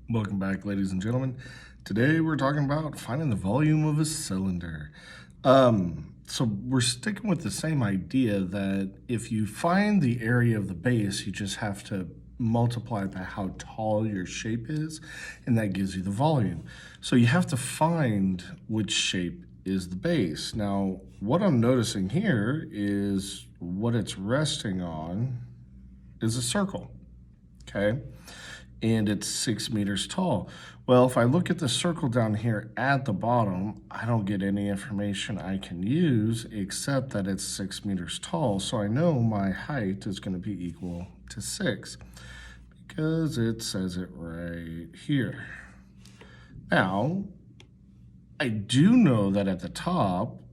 Welcome back, ladies and gentlemen. Today we're talking about finding the volume of a cylinder. So we're sticking with the same idea that if you find the area of the base, you just have to multiply by how tall your shape is, and that gives you the volume. So you have to find which shape is the base. Now, what I'm noticing here is what it's resting on is a circle, okay? And it's 6 meters tall. Well, if I look at the circle down here at the bottom, I don't get any information I can use except that it's 6 meters tall. So I know my height is going to be equal to 6 because it says it right here. Now, I do know that at the top,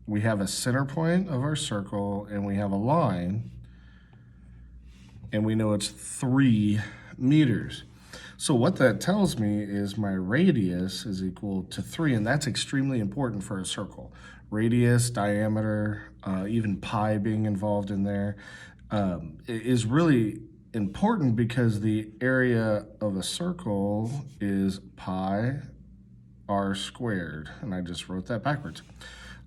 we have a center point of our circle and we have a line, and we know it's 3 meters. So what that tells me is my radius is equal to 3, and that's extremely important for a circle. Radius, diameter, even pi being involved in there is really important because the area of a circle is pi r squared, and I just wrote that backwards.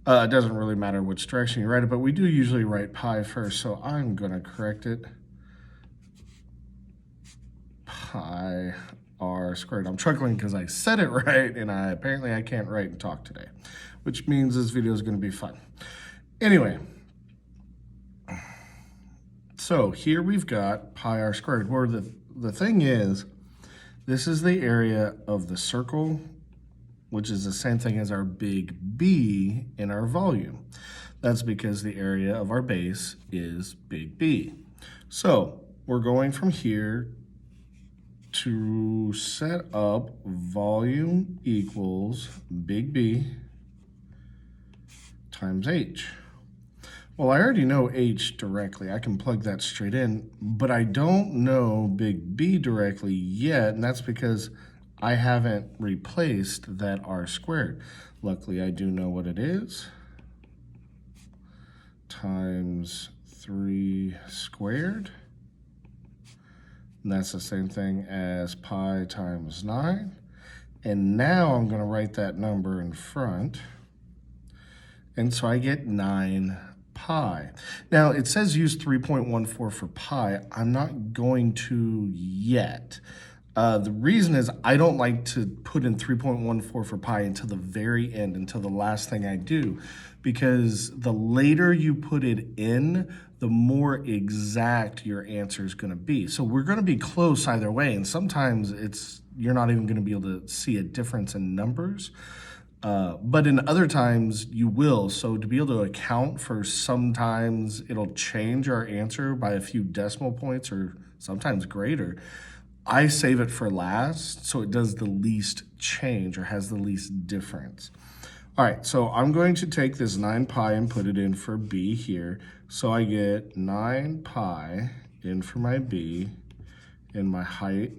It doesn't really matter which direction you write it, but we do usually write pi first, so I'm going to correct it. Pi r squared. I'm chuckling because I said it right, and apparently I can't write and talk today, which means this video is going to be fun. Anyway, so here we've got pi r squared, where the thing is, this is the area of the circle, which is the same thing as our big B in our volume. That's because the area of our base is big B. So we're going from here to set up volume equals big B times H. Well, I already know H directly. I can plug that straight in, but I don't know big B directly yet, and that's because I haven't replaced that r squared. Luckily, I do know what it is. Times 3 squared. And that's the same thing as pi times 9. And now I'm going to write that number in front. And so I get 9 pi. Now, it says use 3.14 for pi. I'm not going to yet. The reason is I don't like to put in 3.14 for pi until the very end, until the last thing I do, because the later you put it in, the more exact your answer is going to be. So we're going to be close either way, and sometimes you're not even going to be able to see a difference in numbers, but in other times you will. So to be able to account for, sometimes it'll change our answer by a few decimal points or sometimes greater. I save it for last, so it does the least change or has the least difference. All right, so I'm going to take this 9 pi and put it in for B here. So I get 9 pi in for my B, and my height,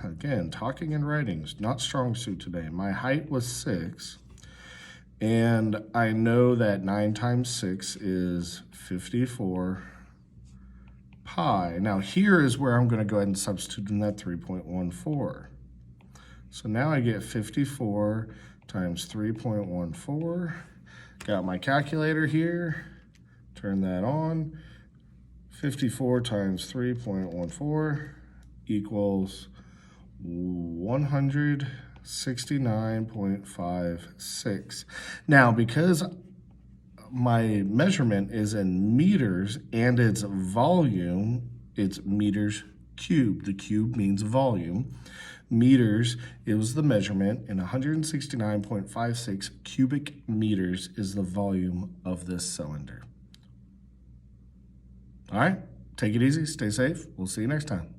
again, talking and writing is not strong suit today. My height was 6, and I know that 9 times 6 is 54 pi. Now here is where I'm going to go ahead and substitute in that 3.14. So now I get 54 times 3.14. Got my calculator here. Turn that on. 54 times 3.14 equals 169.56. Now, because my measurement is in meters and its volume, it's meters cubed. The cube means volume. Meters, it was the measurement, and 169.56 cubic meters is the volume of this cylinder. All right, take it easy, stay safe. We'll see you next time.